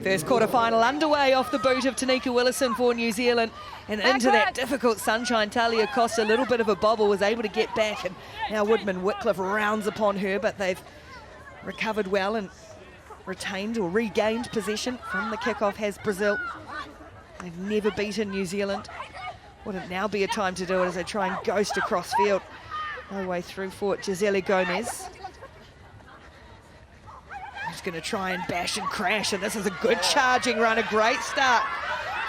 First quarter-final underway off the boot of Tanika Willison for New Zealand. And into that difficult sunshine, Talia Costa, a little bit of a bobble, was able to get back. And now Woodman Whitcliffe rounds upon her, but they've recovered well and retained or regained possession from the kickoff has Brazil. They've never beaten New Zealand. Would it now be a time to do it as they try and ghost across field? No way through for Gisele Gomez. Just going to try and bash and crash, and this is a good charging run, a great start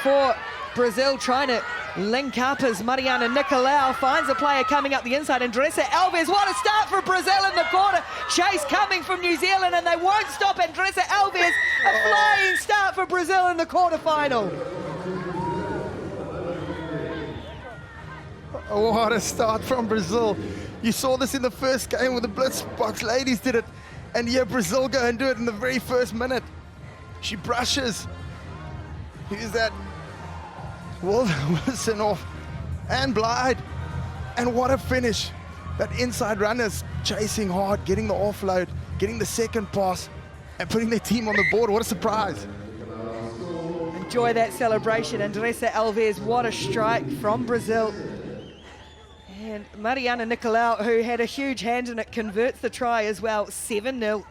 for Brazil, trying to link up as Mariana Nicolau finds a player coming up the inside. Andressa Alves, what a start for Brazil in the quarter. Chase coming from New Zealand, and they won't stop Andressa Alves. A flying start for Brazil in the quarterfinal. Oh, what a start from Brazil. You saw this in the first game with the Blitzbox ladies did it. And yeah, Brazil go and do it in the very first minute. She brushes. Who's that? Wilson off. And Blythe. And what a finish. That inside runners chasing hard, getting the offload, getting the second pass, and putting their team on the board. What a surprise. Enjoy that celebration. Andressa Alves, what a strike from Brazil. And Mariana Nicolau, who had a huge hand in it, converts the try as well, 7-0.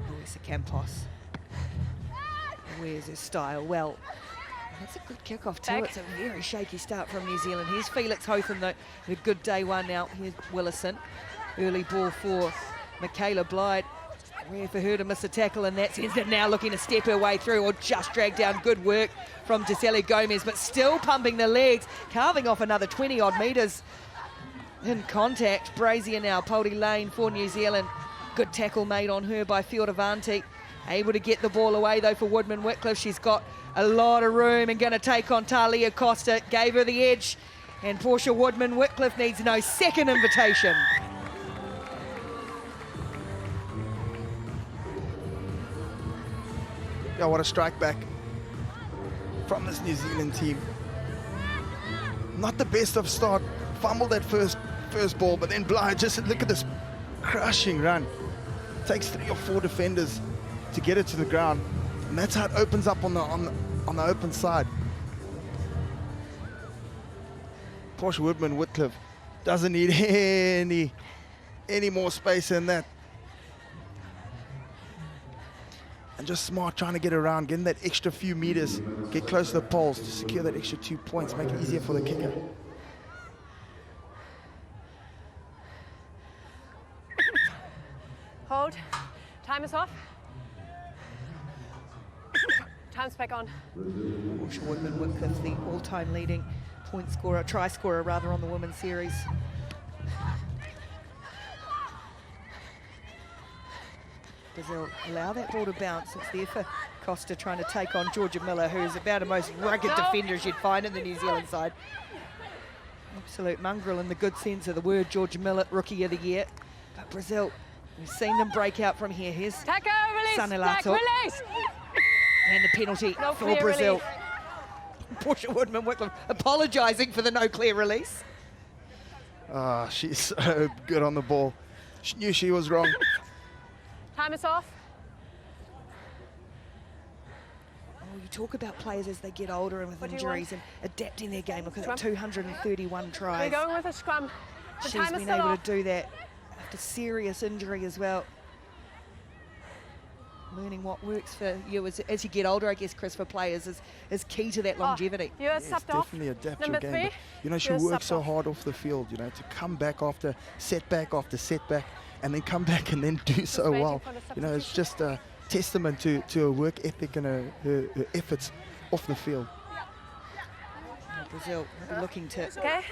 Luisa Campos. Where's his style? Well, that's a good kickoff too. It's a very shaky start from New Zealand. Here's Felix Hotham, though. A good day one now. Here's Willison. Early ball for Michaela Blythe. Rare for her to miss a tackle in that sense. Now looking to step her way through or just drag down. Good work from Gisele Gomez, but still pumping the legs, carving off another 20-odd metres in contact. Brazier now, Poldy Lane for New Zealand. Good tackle made on her by Fioravanti. Able to get the ball away, though, for Woodman Whitcliffe. She's got a lot of room and going to take on Talia Costa. Gave her the edge, and Portia Woodman Whitcliffe needs no second invitation. Yeah, what a strike back from this New Zealand team. Not the best of start. Fumbled that first ball, but then Blythe, just look at this crushing run. Takes 3 or 4 defenders to get it to the ground, and that's how it opens up on the open side. Portia Woodman Whitcliffe doesn't need any more space than that. And just smart, trying to get around, getting that extra few meters, get close to the poles to secure that extra 2 points, make it easier for the kicker. Hold. Time is off. Time's back on. Portia Woodman Whitcliffe, the all-time leading point scorer, try scorer rather, on the women's series. Brazil allow that ball to bounce. It's there for Costa, trying to take on Georgia Miller, who's about the most rugged defender you'd find in the New Zealand side. Absolute mongrel in the good sense of the word. Georgia Miller, Rookie of the Year. But Brazil, we've seen them break out from here. Here's Sanelato. And the penalty for Brazil. Portia Woodman Whitcliffe apologising for the no clear release. Ah, she's so good on the ball. She knew she was wrong. Time is off. Oh, you talk about players as they get older and with injuries and adapting their game. Look at that, 231 tries. We're going with a scrum. She's been able to do that after serious injury as well. Learning what works for you as you get older, I guess, Chris, for players is key to that longevity. Yes, definitely adapt your game. But, you know, she works so hard off the field, you know, to come back after setback, and then come back and then do so well. You know, it's just a testament to her work ethic and her efforts off the field. Brazil will be looking to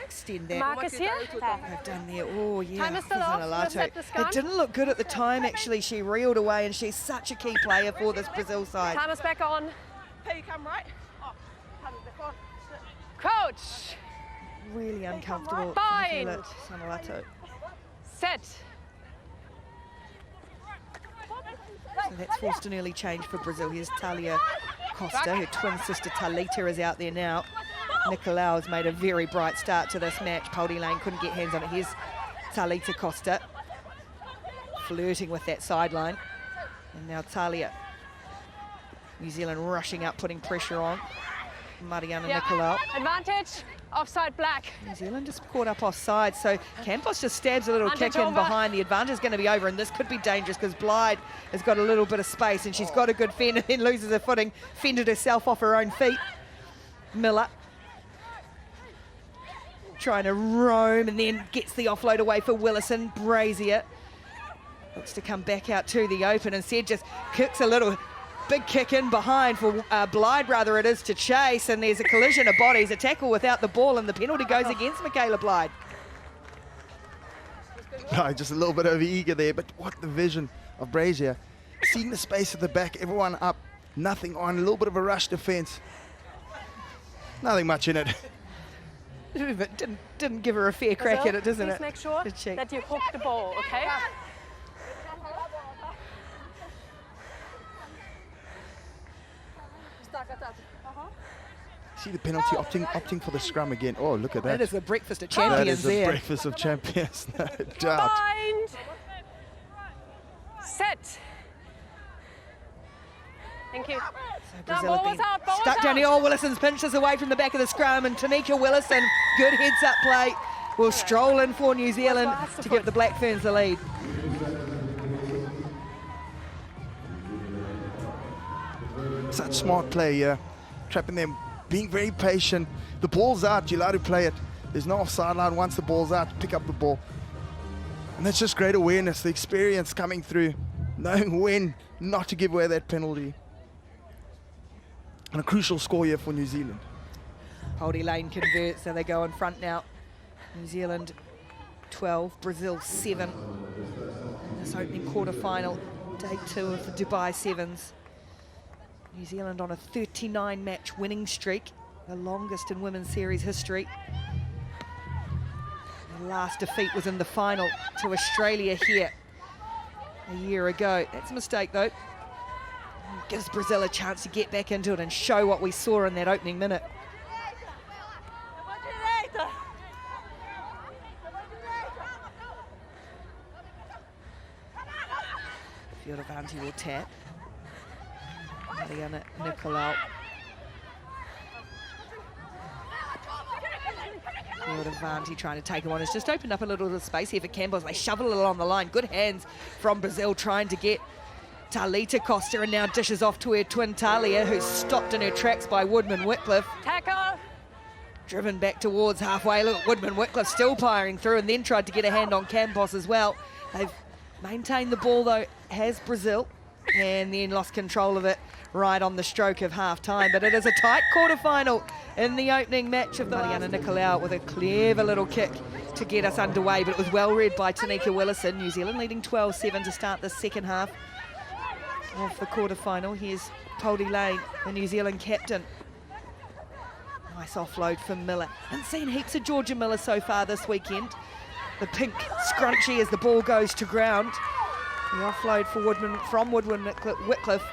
extend that. Marcus here. They've done there. Oh, yeah. Time is still off. It didn't look good at the time, actually. She reeled away, and she's such a key player for this Brazil side. Time is back on. Hey, you come right. Oh, time is back on. Coach. Really uncomfortable. Bind. Sanelato. Set. So that's forced an early change for Brazil. Here's Talia Costa, her twin sister Talita is out there now. Nicolau has made a very bright start to this match. Poldy Lane couldn't get hands on it. Here's Talita Costa flirting with that sideline. And now Talia. New Zealand rushing up, putting pressure on. Mariana Nicolau. Advantage. Offside Black. New Zealand just caught up offside, so Campos just stabs a little kick in behind. The advantage is going to be over, and this could be dangerous because Blyde has got a little bit of space, and she's got a good fend and then loses her footing, fended herself off her own feet. Miller trying to roam and then gets the offload away for Willison. Brazier looks to come back out to the open, and Said just kicks a little big kick in behind for Blyde, rather it is, to chase, and there's a collision of bodies, a tackle without the ball, and the penalty goes against Michaela Blyde. Just a little bit over eager there, but what the vision of Brazier. Seeing the space at the back, everyone up, nothing on, a little bit of a rush defence. Nothing much in it. But didn't give her a fair crack at it, doesn't it? Please make sure that you hook the ball, okay? See the penalty, opting for the scrum again. Oh, look at that. That is the breakfast of champions That is there. the breakfast of champions, no doubt. Bind. Set. Thank you. Brazil ball have was been out, ball was stuck down out. here. Oh, Willison's pinched us away from the back of the scrum, and Tanika Willison, good heads-up play, will stroll in for New Zealand to give the Black Ferns the lead. Such smart play here, trapping them, being very patient. The ball's out, you're allowed to play it. There's no offside line. Once the ball's out, pick up the ball. And that's just great awareness, the experience coming through, knowing when not to give away that penalty. And a crucial score here for New Zealand. Poldy Lane converts, so they go in front now. New Zealand 12, Brazil 7. This opening quarter-final, day 2 of the Dubai Sevens. New Zealand on a 39-match winning streak, the longest in women's series history. The last defeat was in the final to Australia here a year ago. That's a mistake, though. Gives Brazil a chance to get back into it and show what we saw in that opening minute. Fioravanti will tap. Mariana Nicolau. Fioravanti trying to take him on. It's just opened up a little bit of space here for Campbell. They shovel it along the line. Good hands from Brazil trying to get Talita Costa, and now dishes off to her twin Talia, who's stopped in her tracks by Woodman-Whitcliffe. Tackle. Driven back towards halfway. Look, Woodman-Whitcliffe still firing through, and then tried to get a hand on Campos as well. They've maintained the ball, though, has Brazil, and then lost control of it right on the stroke of half-time. But it is a tight quarter-final in the opening match of the Mariana Nicolau with a clever little kick to get us underway, but it was well read by Tanika Willison. New Zealand leading 12-7 to start the second half of the quarter-final. Here's Poldy Lane, the New Zealand captain. Nice offload from Miller. Haven't seen heaps of Georgia Miller so far this weekend. The pink scrunchy as the ball goes to ground. The offload for Woodman-Whitcliffe.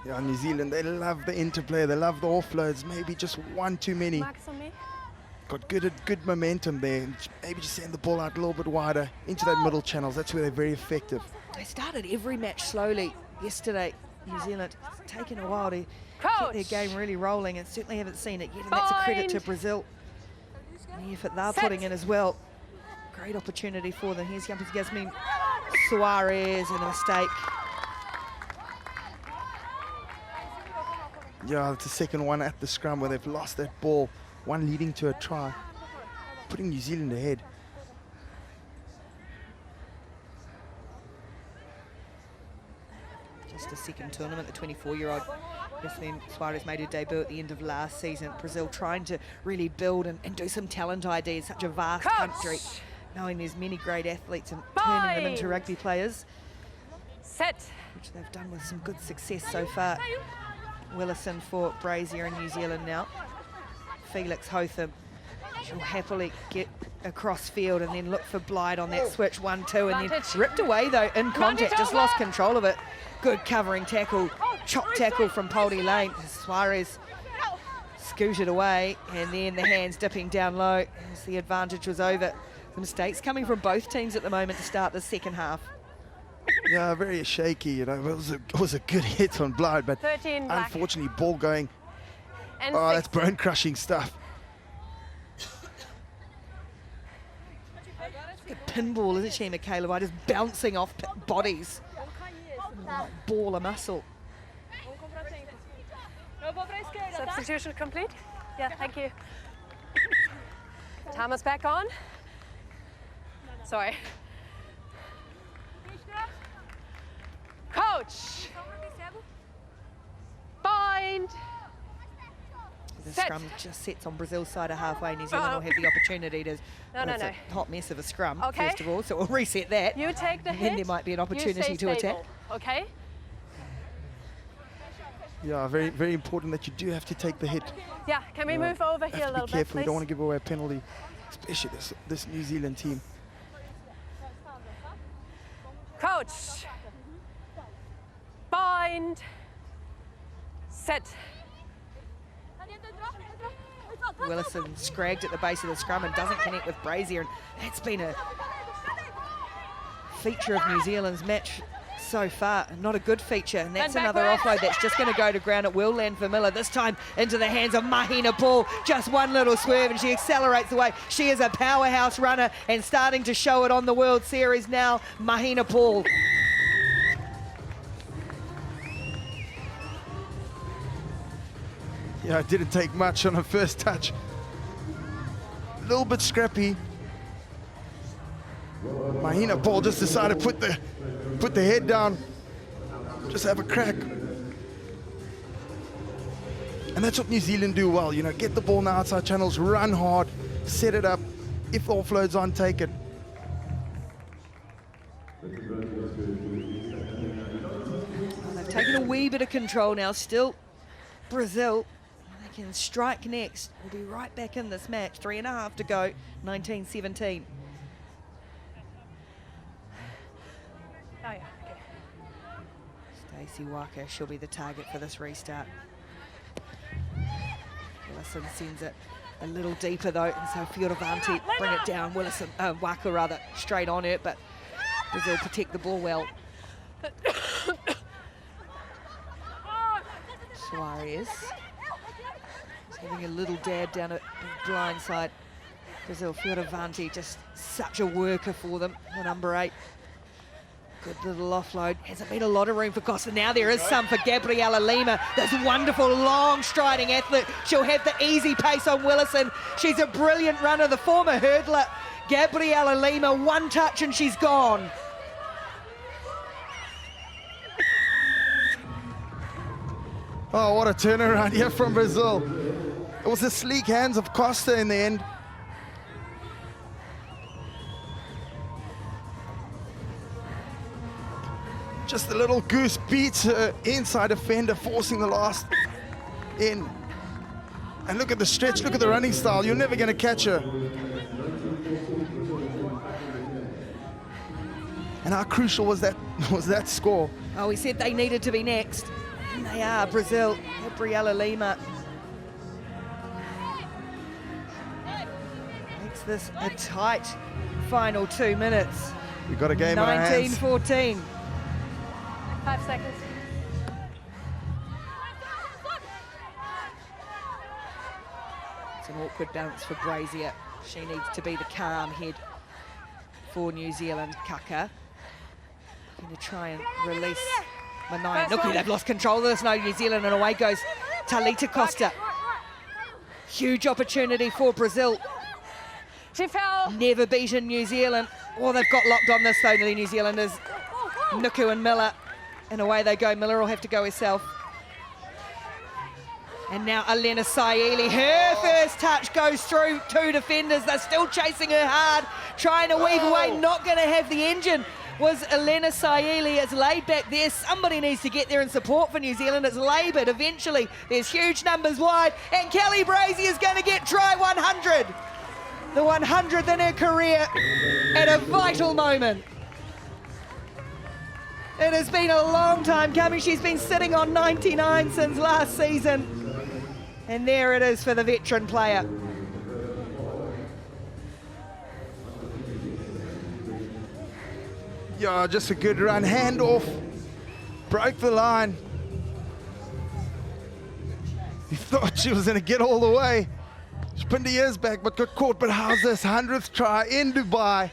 Yeah, New Zealand, they love the interplay, they love the offloads, maybe just one too many. Marks on me. Got good momentum there. Maybe just send the ball out a little bit wider into that middle channels. That's where they're very effective. They started every match slowly yesterday. New Zealand, it's taken a while to get their game really rolling, and certainly haven't seen it yet, and that's a credit to Brazil. And the effort they're putting in as well. Great opportunity for them. Here's Yasmin Suarez, and a mistake. Yeah, it's the second one at the scrum where they've lost that ball, one leading to a try, putting New Zealand ahead. Just a second tournament, the 24-year-old Yasmin Suarez made her debut at the end of last season. Brazil trying to really build and do some talent ID. It's such a vast country, knowing there's many great athletes and turning them into rugby players. Set. Which they've done with some good success so far. Willison for Brazier in New Zealand now. Felix Hotham. She'll happily get across field and then look for Blyde on that switch 1-2, and then ripped away though in contact, just lost control of it. Good covering tackle, chop tackle from Poldy Lane. Suarez scooted away, and then the hands dipping down low as the advantage was over. The mistakes coming from both teams at the moment to start the second half. Yeah, very shaky, you know. It was a good hit on Blythe, but 13 Black. unfortunately ball going. And Oh, 6. that's bone crushing stuff. Good pinball, isn't she, Michaela White, just bouncing off bodies. Ball of muscle. Substitution complete? Yeah, thank you. Timer's back on. Sorry. Coach! Bind! The Set. scrum just sits on Brazil's side of halfway. New Zealand will have the opportunity to... No, well, it's no. a hot mess of a scrum, Okay. first of all, so we'll reset that. You take the And hit. then there might be an you opportunity stay to attack. stable, okay? Yeah, very, very important that you do have to take the hit. Yeah, can we move over Have here a to little be bit, careful. please? You don't want to give away a penalty, especially this New Zealand team. Coach! Bind! Set! Willison scragged at the base of the scrum and doesn't connect with Brazier, and that's been a feature of New Zealand's match so far. Not a good feature, and that's And another backward. offload that's just going to go to ground. It will land for Miller, this time into the hands of Mahina Paul. Just one little swerve and she accelerates away. She is a powerhouse runner and starting to show it on the World Series now, Mahina Paul. Yeah, it didn't take much on her first touch. A little bit scrappy. Mahina Paul just decided to put the head down, just have a crack. And that's what New Zealand do well, you know, get the ball in the outside channels, run hard, set it up. If the offload's on, take it. They've taken a wee bit of control now. Still Brazil. They can strike next. We'll be right back in this match. 3.5 to go, 19-17. Oh, yeah, okay. Stacey Walker, she'll be the target for this restart. Willison sends it a little deeper though, and so Fioravanti bring it down. Willison, Walker rather, straight on it, but Brazil protect the ball well. Suarez having a little dab down at the blind side. Brazil, Fioravanti, just such a worker for them, the number 8. Good little offload. Hasn't been a lot of room for Costa. Now there is some for Gabriela Lima. This wonderful, long striding athlete. She'll have the easy pace on Willison. She's a brilliant runner, the former hurdler. Gabriela Lima, one touch and she's gone. Oh, what a turnaround here from Brazil. It was the sleek hands of Costa in the end. Just a little goose beats her inside defender, forcing the last in. And look at the stretch, look at the running style. You're never going to catch her. And how crucial was that score? Oh, we said they needed to be next. And they are, Brazil. Gabriela Lima makes this a tight final 2 minutes. We've got a game on our hands. 19-14. 5 seconds. It's an awkward bounce for Brazier. She needs to be the calm head for New Zealand. Kaka going to try and release Manai. Look, they've lost control of this now, New Zealand, and away goes Talita Costa. Huge opportunity for Brazil. She fell. Never beaten New Zealand. Oh, they've got locked on this though, the New Zealanders. Nuku and Miller. And away they go. Miller will have to go herself. And now Elena Saili, her first touch goes through 2 defenders. They're still chasing her hard, trying to weave away, not going to have the engine. Was Elena Saili. It's laid back there. Somebody needs to get there and support for New Zealand. It's laboured eventually. There's huge numbers wide. And Kelly Brazier is going to get try 100. The 100th in her career at a vital moment. It has been a long time coming. She's been sitting on 99 since last season. And there it is for the veteran player. Yeah, just a good run. Handoff. Broke the line. He thought she was going to get all the way. She pinned her ears back, but got caught. But how's this? 100th try in Dubai.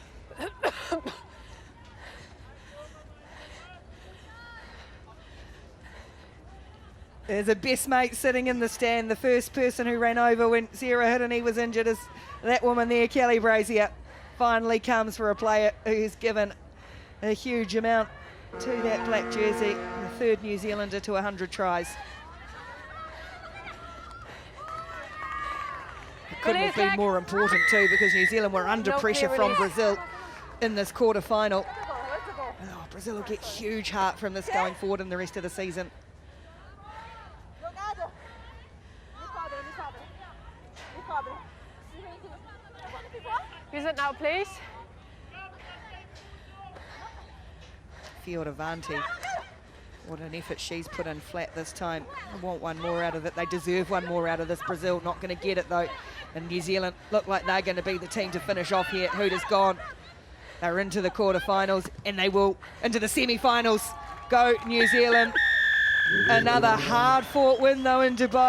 There's a best mate sitting in the stand. The first person who ran over when Sarah Hiddeny was injured is that woman there, Kelly Brazier. Finally comes for a player who's given a huge amount to that black jersey. The third New Zealander to 100 tries. It couldn't have been more important too, because New Zealand were under pressure from Brazil in this quarter-final. Oh, Brazil will get huge heart from this going forward in the rest of the season. Use it now, please. Fioravanti, what an effort she's put in flat this time. I want one more out of it. They deserve one more out of this. Brazil not going to get it though. And New Zealand look like they're going to be the team to finish off here. Hooters gone. They're into the quarterfinals and they will into the semi-finals. Go New Zealand. Another hard-fought win though in Dubai.